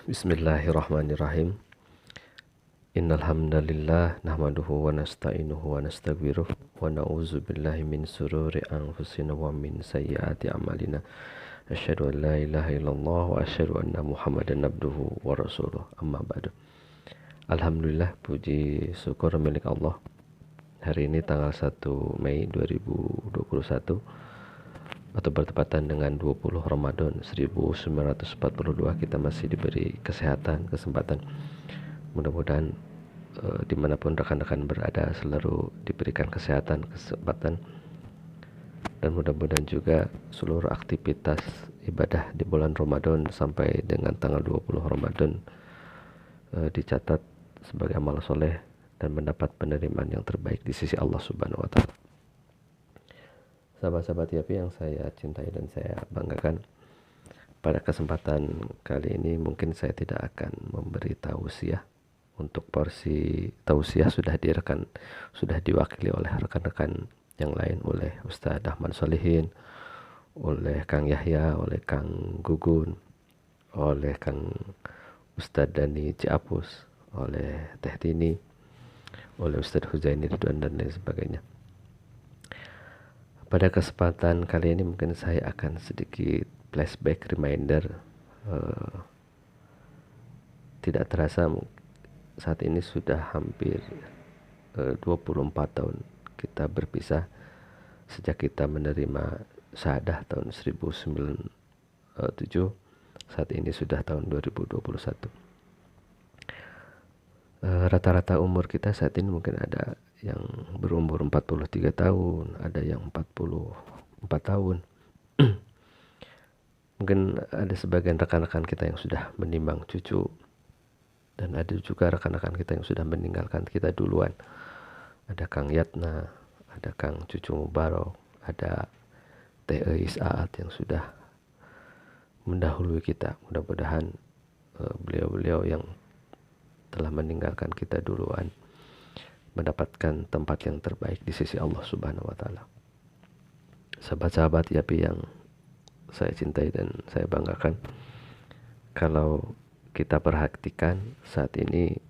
Bismillahirrahmanirrahim. Innal hamdalillah nahmaduhu wa nasta'inuhu wa nastaghfiruh wa na'udzu billahi min sururi anfusina wa min sayyiati a'malina. Asyhadu an la ilaha illallah wa asyhadu anna Muhammadan abduhu wa rasuluh. Amma ba'du. Alhamdulillah, puji syukur milik Allah. Hari ini tanggal 1 Mei 2021 atau bertepatan dengan 20 Ramadan 1942, kita masih diberi kesempatan. Mudah-mudahan dimanapun rekan-rekan berada selalu diberikan kesempatan, dan mudah-mudahan juga seluruh aktivitas ibadah di bulan Ramadan sampai dengan tanggal 20 Ramadan dicatat sebagai amal soleh dan mendapat penerimaan yang terbaik di sisi Allah Subhanahu wa Ta'ala. Sahabat-sahabat YAPI yang saya cintai dan saya banggakan, pada kesempatan kali ini mungkin saya tidak akan memberi tausiah. Untuk porsi tausiah sudah diwakili oleh rekan-rekan yang lain, oleh Ustadz Ahmad Solihin, oleh Kang Yahya, oleh Kang Gugun, oleh Kang Ustadz Dani Ciapus, oleh Teh Tini, oleh Ustadz Huzaini Ridwan dan lain sebagainya. Pada kesempatan kali ini mungkin saya akan sedikit flashback, reminder. Tidak terasa saat ini sudah hampir 24 tahun kita berpisah sejak kita menerima syahadah tahun 1907. Saat ini sudah tahun 2021. Rata-rata umur kita saat ini mungkin ada yang berumur 43 tahun, ada yang 44 tahun. Mungkin ada sebagian rekan-rekan kita yang sudah menimbang cucu, dan ada juga rekan-rekan kita yang sudah meninggalkan kita duluan. Ada Kang Yatna, ada Kang Cucu Mubarok, ada Teh Isaat yang sudah mendahului kita. Mudah-mudahan beliau-beliau yang telah meninggalkan kita duluan mendapatkan tempat yang terbaik di sisi Allah Subhanahu wa Ta'ala. Sahabat-sahabat YAPI yang saya cintai dan saya banggakan, kalau kita perhatikan saat ini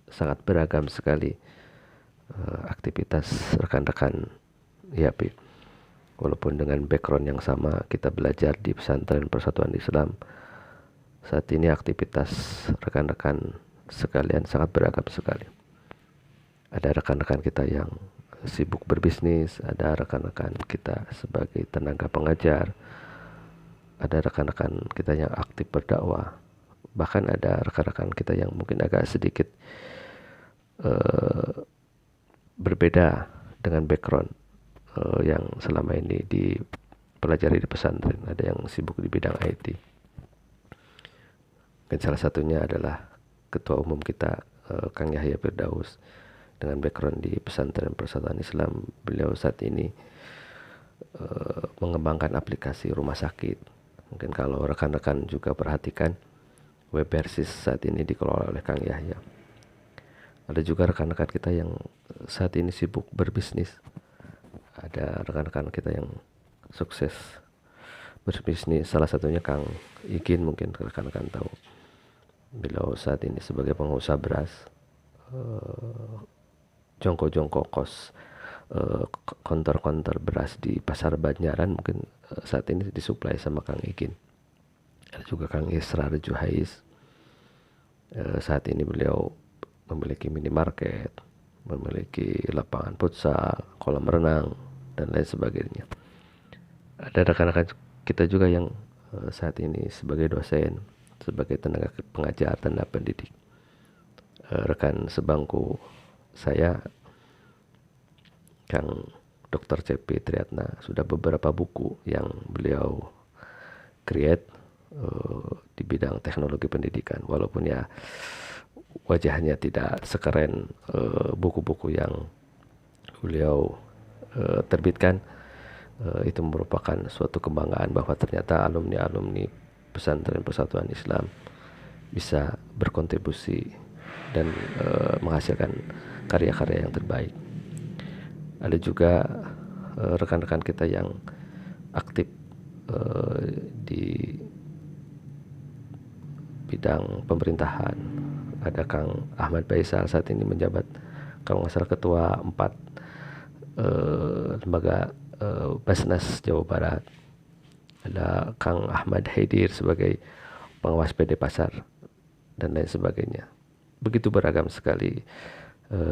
sangat beragam sekali aktivitas rekan-rekan YAPI. Walaupun dengan background yang sama, kita belajar di Pesantren Persatuan Islam, saat ini aktivitas rekan-rekan sekalian sangat beragam sekali. Ada rekan-rekan kita yang sibuk berbisnis, ada rekan-rekan kita sebagai tenaga pengajar, ada rekan-rekan kita yang aktif berdakwah, bahkan ada rekan-rekan kita yang mungkin agak sedikit berbeda dengan background yang selama ini dipelajari di pesantren. Ada yang sibuk di bidang IT. Dan salah satunya adalah ketua umum kita, Kang Yahya Firdaus, dengan background di Pesantren Persatuan Islam. Beliau saat ini mengembangkan aplikasi rumah sakit. Mungkin kalau rekan-rekan juga perhatikan, Webversis saat ini dikelola oleh Kang Yahya. Ada juga rekan-rekan kita yang saat ini sibuk berbisnis. Ada rekan-rekan kita yang sukses berbisnis, salah satunya Kang Igin, mungkin rekan-rekan tahu. Beliau saat ini sebagai pengusaha beras, jongkok-jongkok kos konter-konter beras di pasar Banjaran, mungkin saat ini disuplai sama Kang Igin. Ada juga Kang Israr Juhais, saat ini beliau memiliki minimarket, memiliki lapangan futsal, kolam renang, dan lain sebagainya. Ada rekan-rekan kita juga yang saat ini sebagai dosen, sebagai tenaga pengajar, tenaga pendidik. Rekan sebangku saya, Kang Dr. C.P. Triatna, sudah beberapa buku yang beliau create di bidang teknologi pendidikan. Walaupun ya wajahnya tidak sekeren buku-buku yang beliau terbitkan, itu merupakan suatu kebanggaan bahwa ternyata alumni-alumni Pesantren Persatuan Islam bisa berkontribusi dan menghasilkan karya-karya yang terbaik. Ada juga rekan-rekan kita yang aktif di bidang pemerintahan. Ada Kang Ahmad Faisal saat ini menjabat kalau nggak salah ketua 4 lembaga Basnas Jawa Barat. Ada Kang Ahmad Haidir sebagai pengawas PD Pasar dan lain sebagainya. Begitu beragam sekali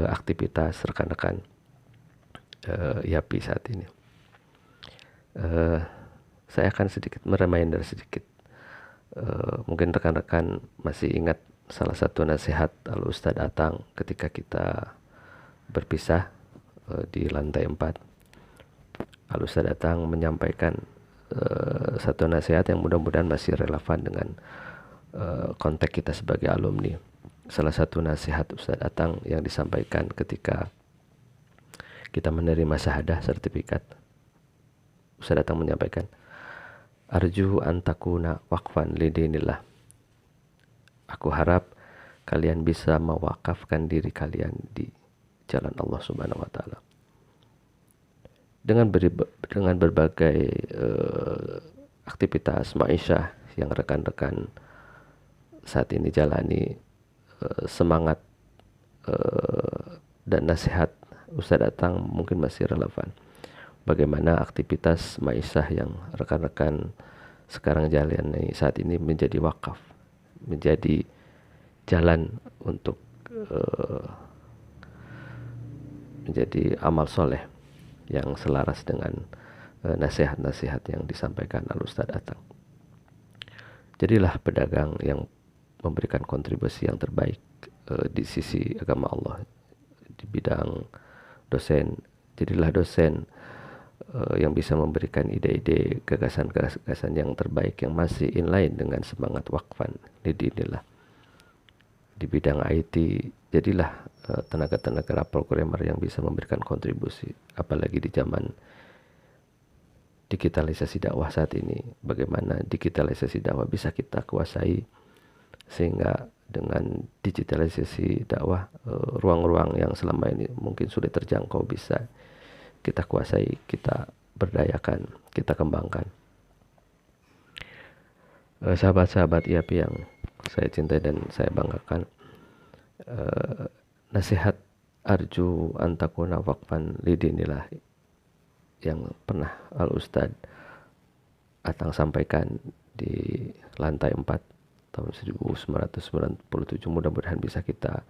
aktivitas rekan-rekan YAPI saat ini. Saya akan sedikit mereminder sedikit. Mungkin rekan-rekan masih ingat salah satu nasihat Al-Ustadz Atang ketika kita berpisah di lantai 4. Al-Ustadz Atang menyampaikan satu nasihat yang mudah-mudahan masih relevan dengan konteks kita sebagai alumni. Salah satu nasihat Ustadz Atang yang disampaikan ketika kita menerima syahadah sertifikat, Ustadz Atang menyampaikan, arju antakuna waqfan lidinillah. Aku harap kalian bisa mewakafkan diri kalian di jalan Allah Subhanahu wa taala. Dengan berbagai aktivitas ma'isyah yang rekan-rekan saat ini jalani, semangat dan nasihat Ustadz Atang mungkin masih relevan. Bagaimana aktivitas ma'isyah yang rekan-rekan sekarang jalani saat ini menjadi wakaf, menjadi jalan untuk menjadi amal soleh yang selaras dengan nasihat-nasihat yang disampaikan Al-Ustadz Atang. Jadilah pedagang yang memberikan kontribusi yang terbaik di sisi agama Allah di bidang dosen. Jadilah dosen yang bisa memberikan ide-ide, gagasan-gagasan yang terbaik yang masih inline dengan semangat wakfan lidinillah. Di bidang IT, jadilah tenaga-tenaga programmer yang bisa memberikan kontribusi, apalagi di zaman digitalisasi dakwah saat ini. Bagaimana digitalisasi dakwah bisa kita kuasai, sehingga dengan digitalisasi dakwah ruang-ruang yang selama ini mungkin sulit terjangkau bisa kita kuasai, kita berdayakan, kita kembangkan. Sahabat-sahabat IAPI yang saya cintai dan saya banggakan, nasihat arju antakuna waqfan lidinillah yang pernah Al-Ustadz Atang sampaikan di lantai 4 tahun 1997 mudah-mudahan bisa kita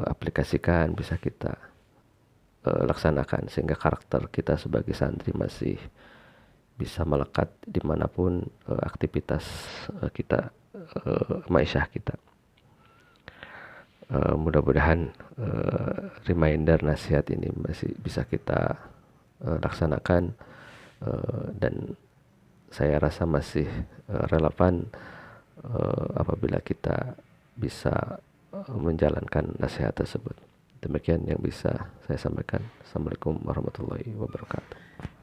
aplikasikan, bisa kita laksanakan sehingga karakter kita sebagai santri masih bisa melekat dimanapun aktivitas kita, ma'isyah kita. Mudah-mudahan reminder nasihat ini masih bisa kita laksanakan dan saya rasa masih relevan apabila kita bisa menjalankan nasihat tersebut. Demikian yang bisa saya sampaikan. Assalamualaikum warahmatullahi wabarakatuh.